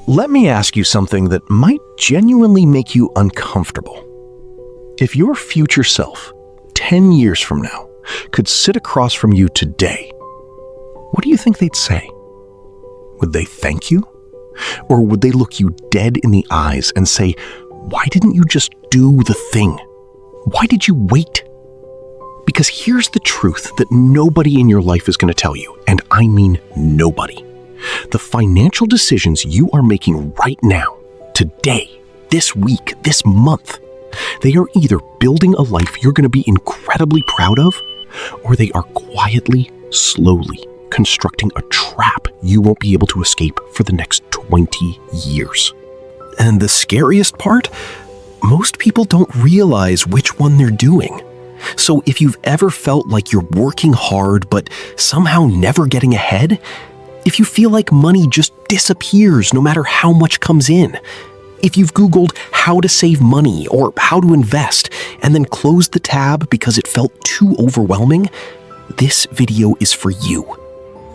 Let me ask you something that might genuinely make you uncomfortable. If your future self, 10 years from now, could sit across from you today, what do you think they'd say? Would they thank you? Or would they look you dead in the eyes and say, "Why didn't you just do the thing? Why did you wait?" Because here's the truth that nobody in your life is going to tell you, and I mean nobody. The financial decisions you are making right now, today, this week, this month, they are either building a life you're going to be incredibly proud of, or they are quietly, slowly constructing a trap you won't be able to escape for the next 20 years. And the scariest part? Most people don't realize which one they're doing. So if you've ever felt like you're working hard but somehow never getting ahead, if you feel like money just disappears no matter how much comes in, if you've Googled how to save money or how to invest and then closed the tab because it felt too overwhelming, this video is for you.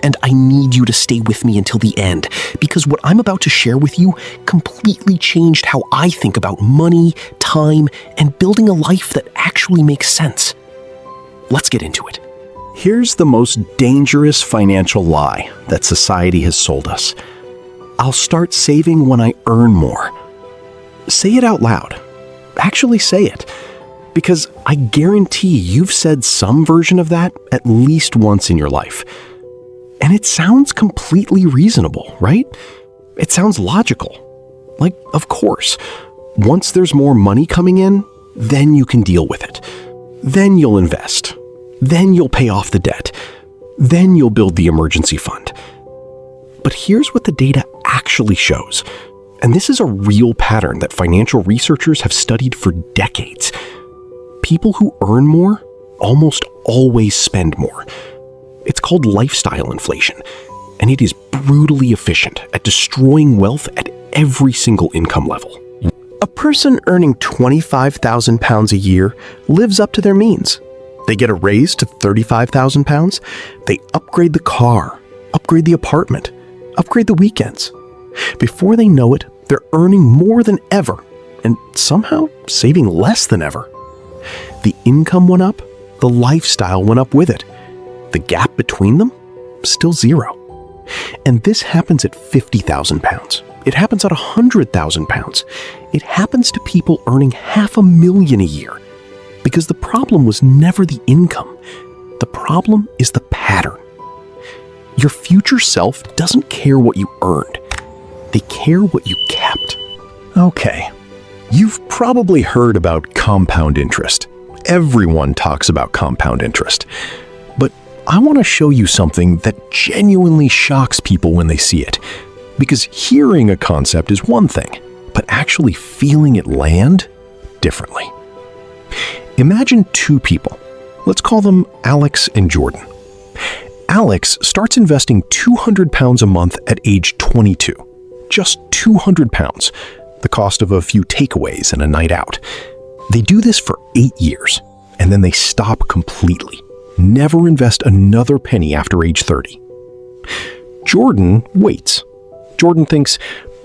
And I need you to stay with me until the end, because what I'm about to share with you completely changed how I think about money, time, and building a life that actually makes sense. Let's get into it. Here's the most dangerous financial lie that society has sold us. I'll start saving when I earn more. Say it out loud. Actually say it. Because I guarantee you've said some version of that at least once in your life. And it sounds completely reasonable, right? It sounds logical. Like, of course, once there's more money coming in, then you can deal with it. Then you'll invest. Then you'll pay off the debt. Then you'll build the emergency fund. But here's what the data actually shows. And this is a real pattern that financial researchers have studied for decades. People who earn more almost always spend more. It's called lifestyle inflation, and it is brutally efficient at destroying wealth at every single income level. A person earning £25,000 a year lives up to their means. They get a raise to £35,000. They upgrade the car, upgrade the apartment, upgrade the weekends. Before they know it, they're earning more than ever and somehow saving less than ever. The income went up, the lifestyle went up with it. The gap between them? Still zero. And this happens at £50,000. It happens at £100,000. It happens to people earning $500,000 a year. Because the problem was never the income. The problem is the pattern. Your future self doesn't care what you earned. They care what you kept. Okay. You've probably heard about compound interest. Everyone talks about compound interest. But I want to show you something that genuinely shocks people when they see it. Because hearing a concept is one thing, but actually feeling it land differently. Imagine two people. Let's call them Alex and Jordan. Alex starts investing £200 a month at age 22. Just £200, the cost of a few takeaways and a night out. They do this for 8 years, and then they stop completely. Never invest another penny after age 30. Jordan waits. Jordan thinks,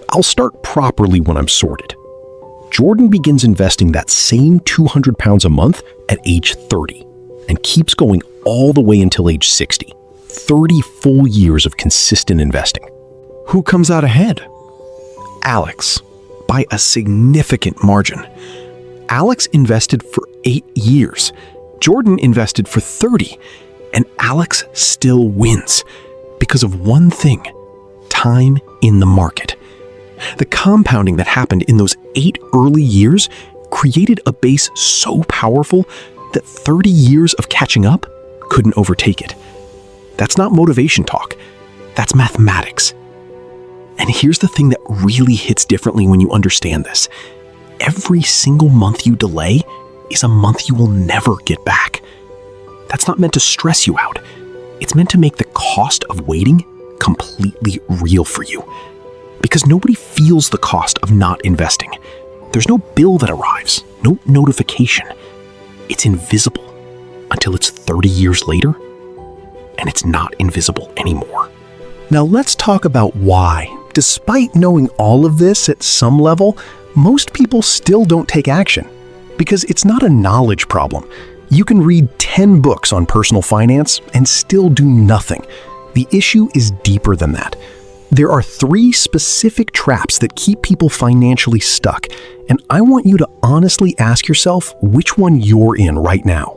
I'll start properly when I'm sorted. Jordan begins investing that same £200 a month at age 30 and keeps going all the way until age 60. 30 full years of consistent investing. Who comes out ahead? Alex, by a significant margin. Alex invested for 8 years. Jordan invested for 30, and Alex still wins because of one thing: time in the market. The compounding that happened in those 8 early years created a base so powerful that 30 years of catching up couldn't overtake it. That's not motivation talk. That's mathematics. And here's the thing that really hits differently when you understand this. Every single month you delay is a month you will never get back. That's not meant to stress you out. It's meant to make the cost of waiting completely real for you. Because nobody feels the cost of not investing. There's no bill that arrives, no notification. It's invisible until it's 30 years later, and it's not invisible anymore. Now let's talk about why Despite knowing all of this at some level, most people still don't take action. Because it's not a knowledge problem. You can read 10 books on personal finance and still do nothing. The issue is deeper than that. There are 3 specific traps that keep people financially stuck, and I want you to honestly ask yourself which one you're in right now.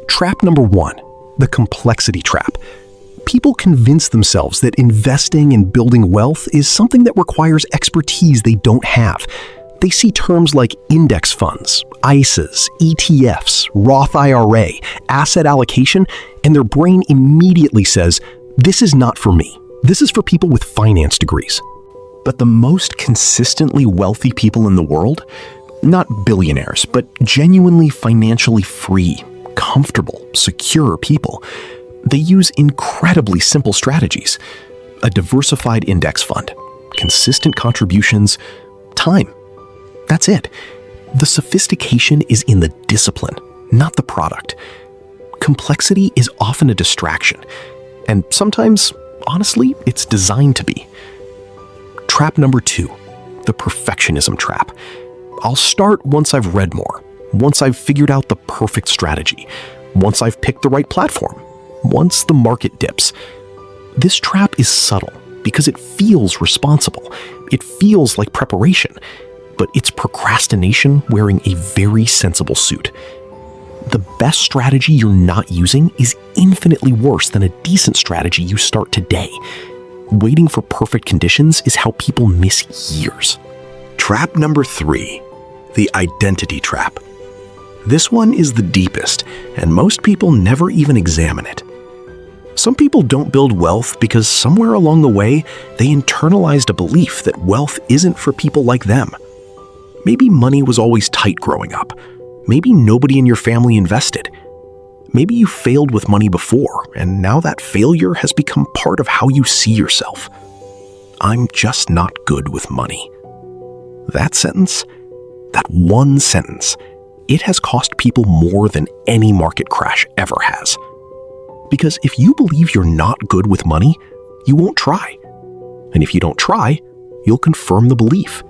Trap number 1, the complexity trap. People convince themselves that investing and building wealth is something that requires expertise they don't have. They see terms like index funds, ISAs, ETFs, Roth IRA, asset allocation, and their brain immediately says, "This is not for me. This is for people with finance degrees." But the most consistently wealthy people in the world, not billionaires, but genuinely financially free, comfortable, secure people, they use incredibly simple strategies. A diversified index fund, consistent contributions, time. That's it. The sophistication is in the discipline, not the product. Complexity is often a distraction, and sometimes, honestly, it's designed to be. Trap number 2, the perfectionism trap. I'll start once I've read more, once I've figured out the perfect strategy, once I've picked the right platform, once the market dips. This trap is subtle because it feels responsible. It feels like preparation, but it's procrastination wearing a very sensible suit. The best strategy you're not using is infinitely worse than a decent strategy you start today. Waiting for perfect conditions is how people miss years. Trap number 3, the identity trap. This one is the deepest, and most people never even examine it. Some people don't build wealth because somewhere along the way, they internalized a belief that wealth isn't for people like them. Maybe money was always tight growing up. Maybe nobody in your family invested. Maybe you failed with money before, and now that failure has become part of how you see yourself. I'm just not good with money. That sentence, that one sentence, it has cost people more than any market crash ever has. Because if you believe you're not good with money, you won't try. And if you don't try, you'll confirm the belief.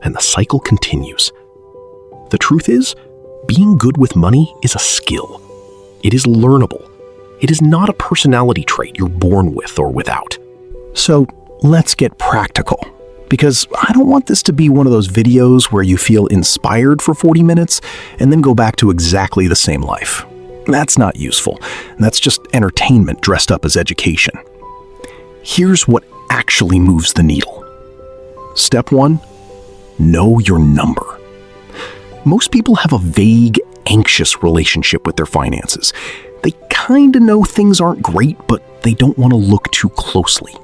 And the cycle continues. The truth is, being good with money is a skill. It is learnable. It is not a personality trait you're born with or without. So let's get practical, because I don't want this to be one of those videos where you feel inspired for 40 minutes and then go back to exactly the same life. That's not useful. That's just entertainment dressed up as education. Here's what actually moves the needle. Step 1, know your number. Most people have a vague, anxious relationship with their finances. They kind of know things aren't great, but they don't want to look too closely.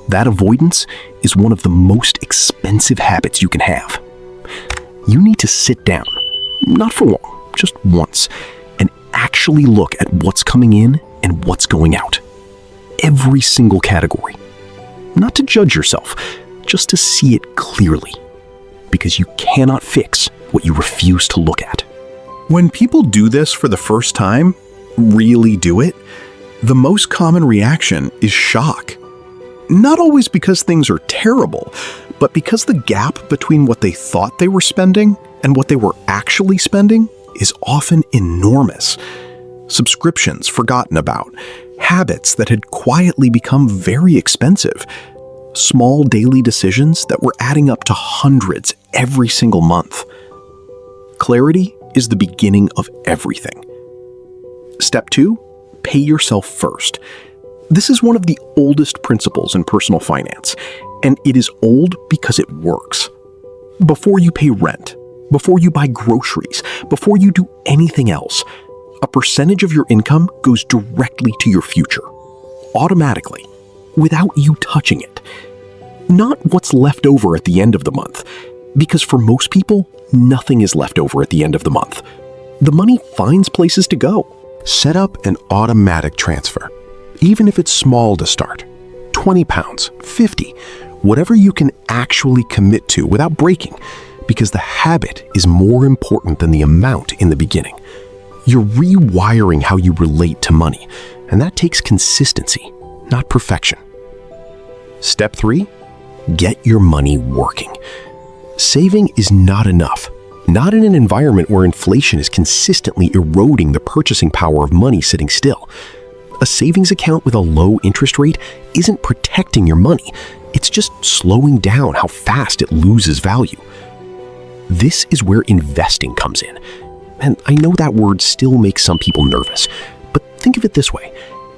That avoidance is one of the most expensive habits you can have. You need to sit down, not for long, just once, and actually look at what's coming in and what's going out. Every single category. Not to judge yourself, just to see it clearly. Because you cannot fix what you refuse to look at. When people do this for the first time, really do it, the most common reaction is shock. Not always because things are terrible, but because the gap between what they thought they were spending and what they were actually spending is often enormous. Subscriptions forgotten about, habits that had quietly become very expensive, small daily decisions that were adding up to hundreds every single month. Clarity is the beginning of everything. Step 2, pay yourself first. This is one of the oldest principles in personal finance, and it is old because it works. Before you pay rent, before you buy groceries, before you do anything else, a percentage of your income goes directly to your future, automatically, without you touching it. Not what's left over at the end of the month, because for most people, nothing is left over at the end of the month. The money finds places to go. Set up an automatic transfer, even if it's small to start. 20 pounds, 50, whatever you can actually commit to without breaking, because the habit is more important than the amount in the beginning. You're rewiring how you relate to money, and that takes consistency, not perfection. Step 3, Get your money working. Saving is not enough. Not in an environment where inflation is consistently eroding the purchasing power of money sitting still. A savings account with a low interest rate isn't protecting your money. It's just slowing down how fast it loses value. This is where investing comes in. And I know that word still makes some people nervous, but think of it this way.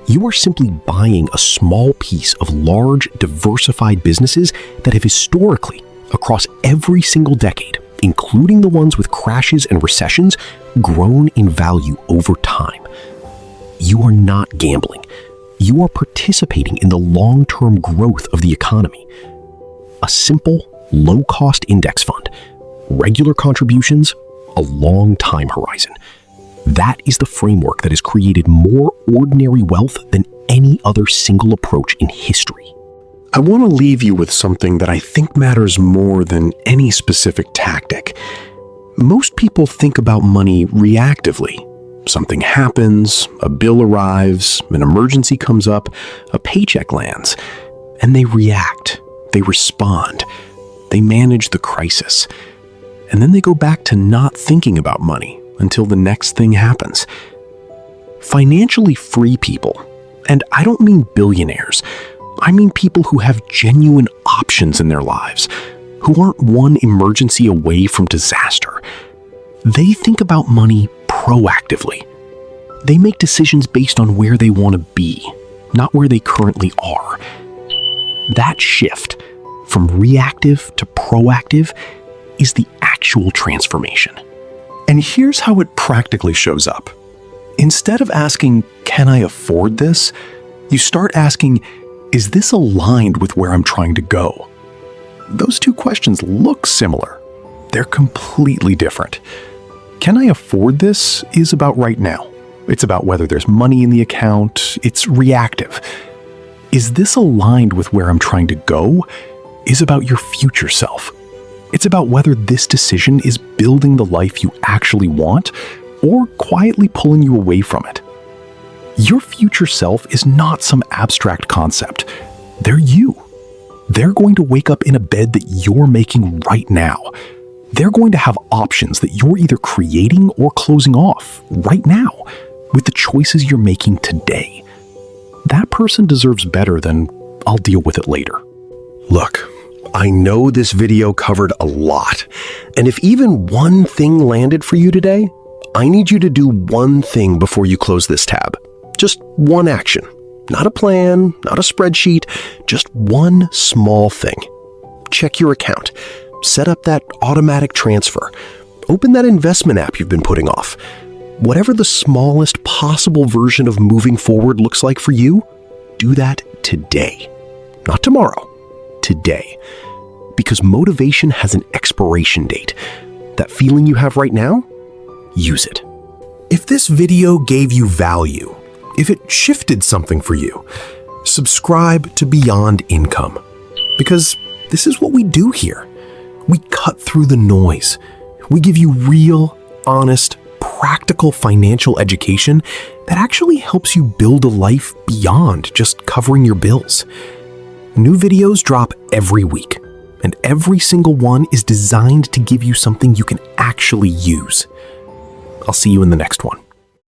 You are simply buying a small piece of large, diversified businesses that have historically, across every single decade, including the ones with crashes and recessions, grown in value over time. You are not gambling. You are participating in the long-term growth of the economy. A simple, low-cost index fund, regular contributions, a long time horizon. That is the framework that has created more ordinary wealth than any other single approach in history. I want to leave you with something that I think matters more than any specific tactic. Most people think about money reactively. Something happens, a bill arrives, an emergency comes up, a paycheck lands, and they react, they respond, they manage the crisis. And then they go back to not thinking about money until the next thing happens. Financially free people, and I don't mean billionaires, I mean people who have genuine options in their lives, who aren't one emergency away from disaster. They think about money proactively. They make decisions based on where they want to be, not where they currently are. That shift from reactive to proactive is the actual transformation. And here's how it practically shows up. Instead of asking, "Can I afford this?" you start asking, "Is this aligned with where I'm trying to go?" Those two questions look similar. They're completely different. Can I afford this is about right now. It's about whether there's money in the account. It's reactive. Is this aligned with where I'm trying to go? Is about your future self. It's about whether this decision is building the life you actually want or quietly pulling you away from it. Your future self is not some abstract concept. They're you. They're going to wake up in a bed that you're making right now. They're going to have options that you're either creating or closing off right now with the choices you're making today. That person deserves better than "I'll deal with it later." Look, I know this video covered a lot, and if even one thing landed for you today, I need you to do one thing before you close this tab. Just one action. Not a plan, not a spreadsheet, just one small thing. Check your account. Set up that automatic transfer. Open that investment app you've been putting off. Whatever the smallest possible version of moving forward looks like for you, do that today. Not tomorrow, today. Because motivation has an expiration date. That feeling you have right now, use it. If this video gave you value, if it shifted something for you, subscribe to Beyond Income. Because this is what we do here. We cut through the noise. We give you real, honest, practical financial education that actually helps you build a life beyond just covering your bills. New videos drop every week, and every single one is designed to give you something you can actually use. I'll see you in the next one.